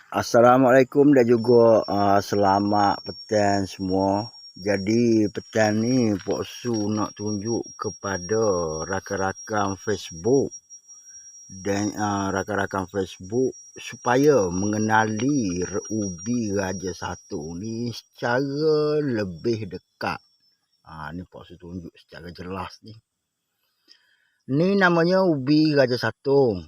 Assalamualaikum dan juga selamat petang semua. Jadi petang ni Pok Su nak tunjuk kepada rakan-rakan Facebook dan rakan-rakan Facebook supaya mengenali ubi Raja Satu ni secara lebih dekat. Ni Pok Su tunjuk secara jelas ni. Ni namanya ubi Raja Satu.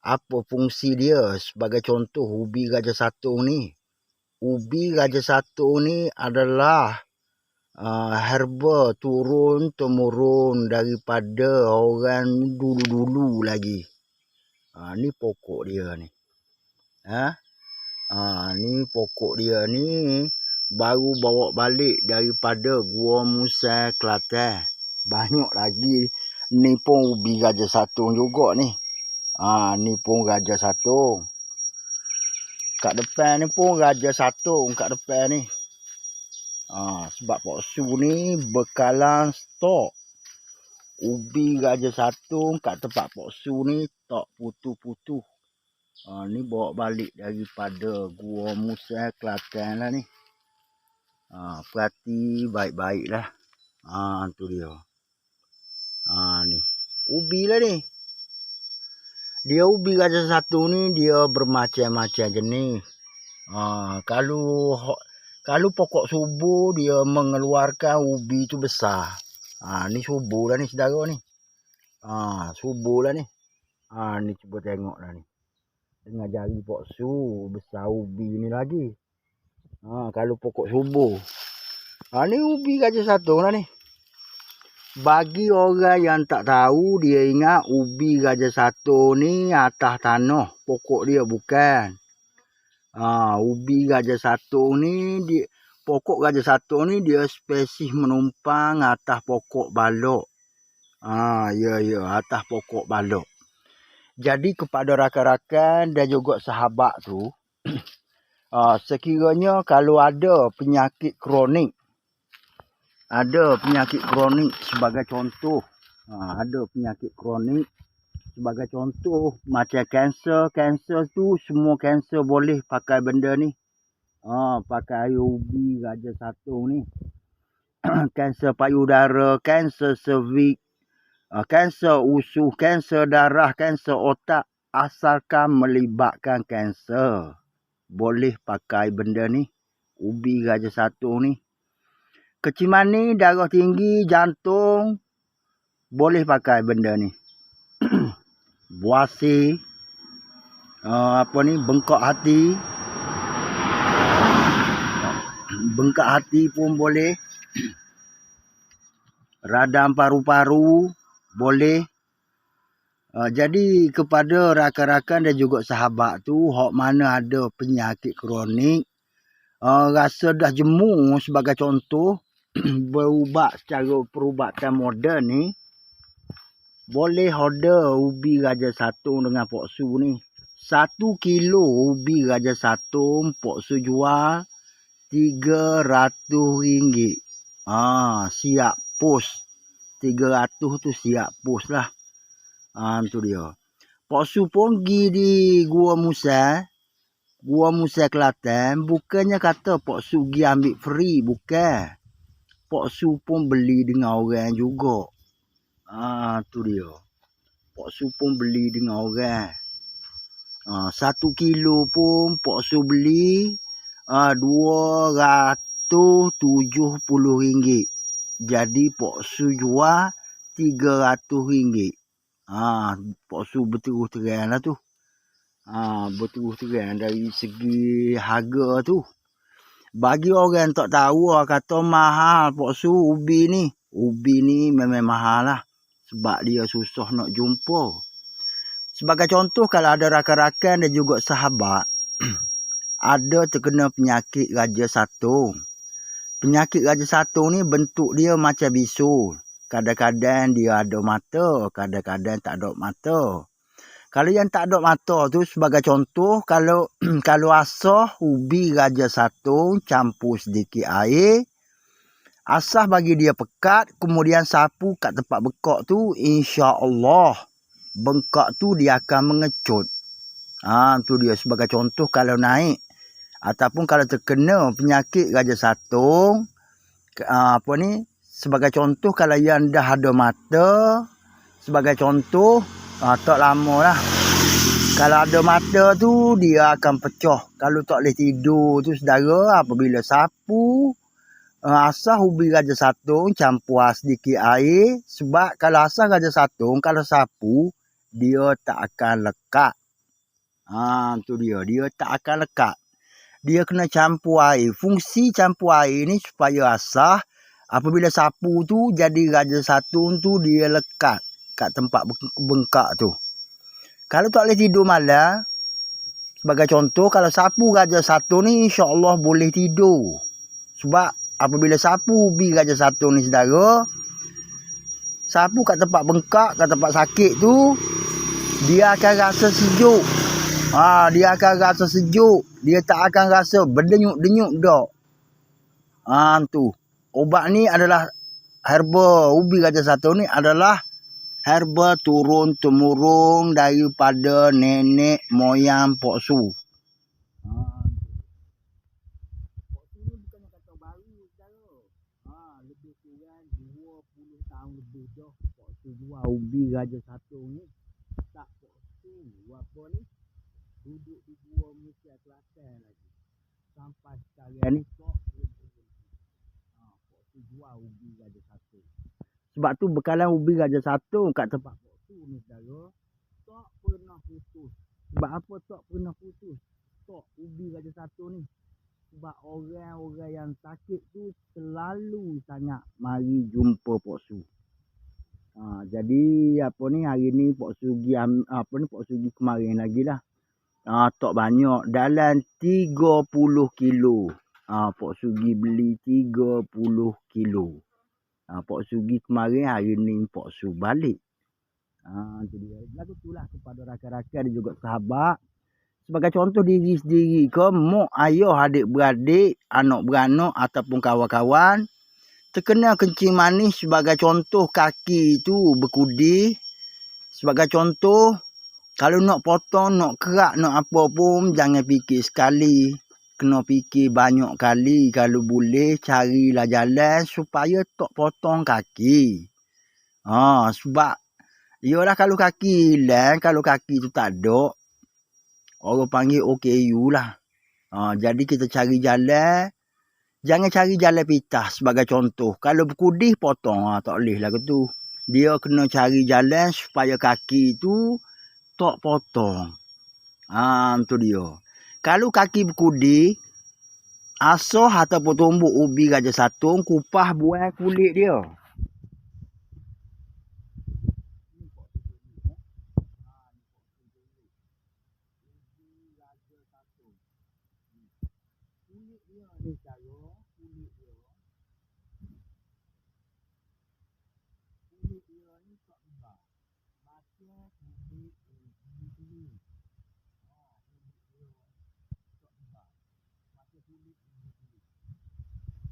Apa fungsi dia? Sebagai contoh ubi Raja Satu ni. Ubi Raja Satu ni adalah herba turun-temurun daripada orang dulu-dulu lagi. Ni pokok dia ni. Ni pokok dia ni baru bawa balik daripada Gua Musa, Kelantan. Banyak lagi. Ni pun ubi Raja Satu juga ni. Ni pun Raja Satu. Kat depan ni pun Raja Satu kat depan ni. Sebab Pok Su ni bekalan stok ubi Raja Satu kat tempat Pok Su ni tak putu-putu. Ni bawa balik daripada Gua Musa, Kelantan lah ni. Perhati baik-baik lah. Tu dia. Ni ubi lah ni. Dia ubi Raja Satu ni dia bermacam-macam jenis. Kalau pokok subu dia mengeluarkan ubi tu besar. Ni subu lah ni saudara ni. Subu lah ni. Ni cuba tengok lah ni. Dengan jari Pok Su besar ubi ni lagi. Kalau pokok subu. Ni ubi Raja Satu lah ni. Bagi orang yang tak tahu, dia ingat ubi Raja Satu ni atas tanah. Pokok dia bukan. Ubi Raja Satu ni, pokok Raja Satu ni dia spesies menumpang atas pokok balok. Atas pokok balok. Jadi kepada rakan-rakan dan juga sahabat tu, sekiranya kalau ada penyakit kronik, sebagai contoh, sebagai contoh macam kanser tu, semua kanser boleh pakai benda ni. Pakai air ubi Raja Satu ni. Kanser payudara, kanser cervix, kanser usus, kanser darah, kanser otak, asalkan melibatkan kanser, boleh pakai benda ni, ubi Raja Satu ni. Kecil manis, darah tinggi, jantung, boleh pakai benda ni. Buasir, bengkak hati pun boleh. Radam paru-paru boleh. Jadi kepada rakan-rakan dan juga sahabat tu, hok mana ada penyakit kronik, rasa dah jemu sebagai contoh, berubat secara perubatan moden ni, boleh order ubi Raja Satu dengan Pok Su ni. 1 kilo ubi Raja Satu Pok Su jual RM300. Siap pos. 300 tu siap pos lah. Tu dia. Pok Su pun pergi di Gua Musa, Kelantan. Bukannya kata Pok Su pergi ambil free, bukan. Pok Su pun beli dengan orang juga. Tu dia. Pok Su pun beli dengan orang. 1 kilo pun Pok Su beli RM270. Jadi Pok Su jual RM300. Pok Su berterus terang lah tu. Berterus terang dari segi harga tu. Bagi orang tak tahu, kata mahal Pok Su ubi ni. Ubi ni memang mahal lah. Sebab dia susah nak jumpa. Sebagai contoh, kalau ada rakan-rakan dan juga sahabat, ada terkena penyakit Raja Satu. Penyakit Raja Satu ni bentuk dia macam bisul. Kadang-kadang dia ada mata, kadang-kadang tak ada mata. Kalau yang tak ada mata tu, sebagai contoh, kalau asah ubi Raja Satu campur sedikit air, asah bagi dia pekat, kemudian sapu kat tempat bekak tu, insya-Allah bengkak tu dia akan mengecut. Tu dia sebagai contoh kalau naik ataupun kalau terkena penyakit Raja Satung, sebagai contoh kalau yang dah ada mata, sebagai contoh tak lama lah. Kalau ada mata tu dia akan pecah. Kalau tak boleh tidur tu saudara, apabila sapu asah ubi Raja Satung campur sedikit air, sebab kalau asah Raja Satung kalau sapu dia tak akan lekat. Tu dia tak akan lekat. Dia kena campur air. Fungsi campur air ni supaya asah apabila sapu tu jadi Raja Satung tu dia lekat kat tempat bengkak tu. Kalau tak boleh tidur malam, sebagai contoh kalau sapu Raja Satung ni insya-Allah boleh tidur. Sebab apabila sapu ubi Raja Satung ni saudara, sapu kat tempat bengkak, kat tempat sakit tu, dia akan rasa sejuk. Dia akan rasa sejuk. Dia tak akan rasa berdenyuk-denyuk dak. Tu. Ubat ni adalah herba ubi Raja Satung ni adalah herba turun-temurun daripada nenek moyang Pok Su. Pok Su ni bukannya kata baru saudara. Lebih kurang 20 tahun lebih dah Pok Su jual ubi Raja Satung ni. Tak Pok Su apa ni duduk di Gua Musia Kelantan lagi. Sampai sekarang ni Pok Su jual ubi Raja Satung. Sebab tu bekalan ubi Raja Satung kat tempat Pok Su ni saudara, tak pernah putus. Sebab apa tak pernah putus? Tak ubi Raja Satung ni. Sebab orang-orang yang sakit tu selalu sangat mari jumpa Pok Su. Jadi hari ni Pok Su pergi kemarin lagi lah. Tak banyak, dalam 30 kilo. Pok Su pergi beli 30 kilo. Pok Su pergi kemarin, hari ni Pok Su balik. Jadi lagu tu lah kepada rakan-rakan dan juga sahabat. Sebagai contoh diri sendiri ke, mak ayah adik-beradik, anak-beranak ataupun kawan-kawan, terkena kencing manis sebagai contoh kaki tu berkudi. Sebagai contoh, kalau nak potong, nak kerak, nak apa pun, jangan fikir sekali. Kena fikir banyak kali. Kalau boleh, carilah jalan supaya tak potong kaki. Sebab, yalah kalau kaki hilang, kalau kaki tu tak ada, orang panggil OKU lah. Jadi kita cari jalan. Jangan cari jalan pitah sebagai contoh. Kalau berkudih, potong. Tak boleh lah tu. Dia kena cari jalan supaya kaki tu tak potong. Tu dia. Kalau kaki berkudi, asah ataupun tumbuk ubi Raja Satung, kupah buang kulit dia. Kulit dia ni cara, kulit dia ni tak tebal. Macam kulit ubi.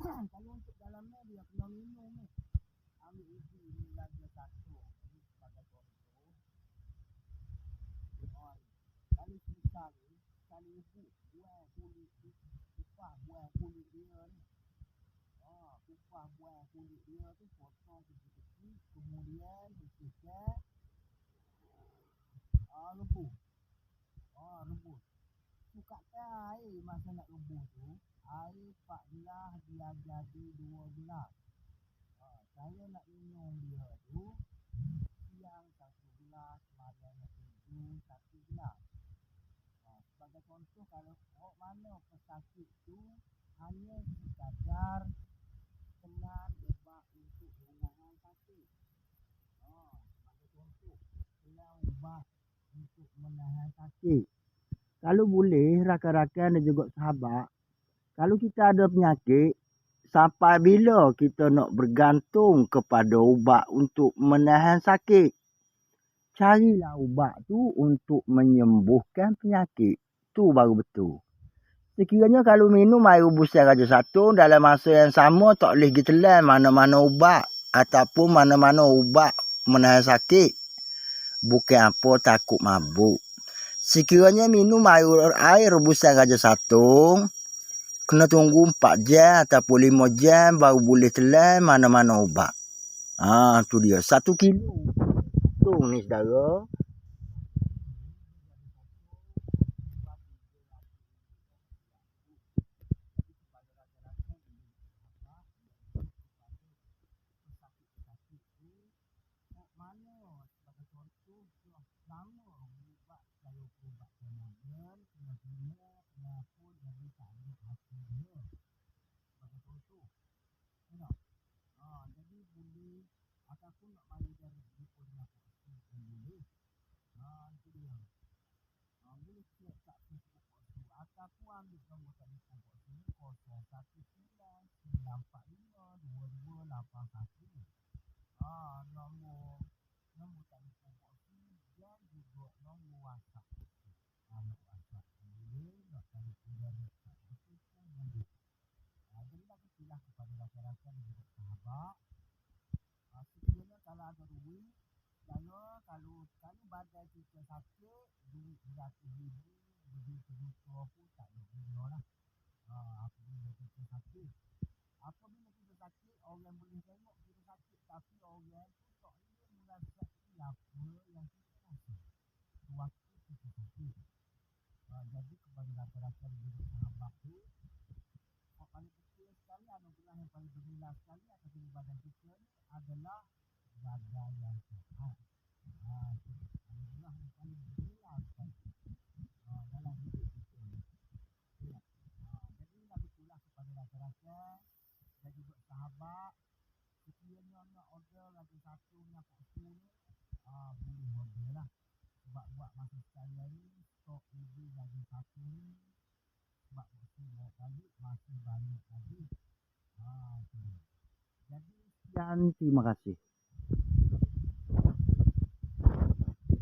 Kalau untuk dalamnya dia kena minum ni. Ambil ubi ni Raja Satung. Ini sebagai contoh. Kalau sebesar ni, sekali ubi, buang kulit ni. Kupah buang kulit dia ni. Kupah buang kulit dia tu, potong kecil-kecil. Kemudian bersihkan. Rebus. Rebus. Sukakan air masa nak rebus tu. Air 4 gelas dia jadi 2 gelas. Saya nak minum dia tu siang 1 gelas, malam tidur 1 gelas. Sebagai contoh, kalau orang mana pesakit tu hanya sekadar senang ubat untuk menahan sakit. Sebagai contoh, senang ubat untuk menahan sakit. Kalau boleh, rakan-rakan dan juga sahabat, kalau kita ada penyakit, sampai bila kita nak bergantung kepada ubat untuk menahan sakit? Carilah ubat tu untuk menyembuhkan penyakit. Tu baru betul. Sekiranya kalau minum air rebusan Raja Satung, dalam masa yang sama tak boleh ditelan mana-mana ubat ataupun mana-mana ubat menahan sakit. Bukan apa takut mabuk. Sekiranya minum air rebusan Raja Satung, kena tunggu 4 jam ataupun 5 jam baru boleh telan mana-mana ubat. Tu dia. 1 kilo. Tu ni saudara. Dan terima kasih.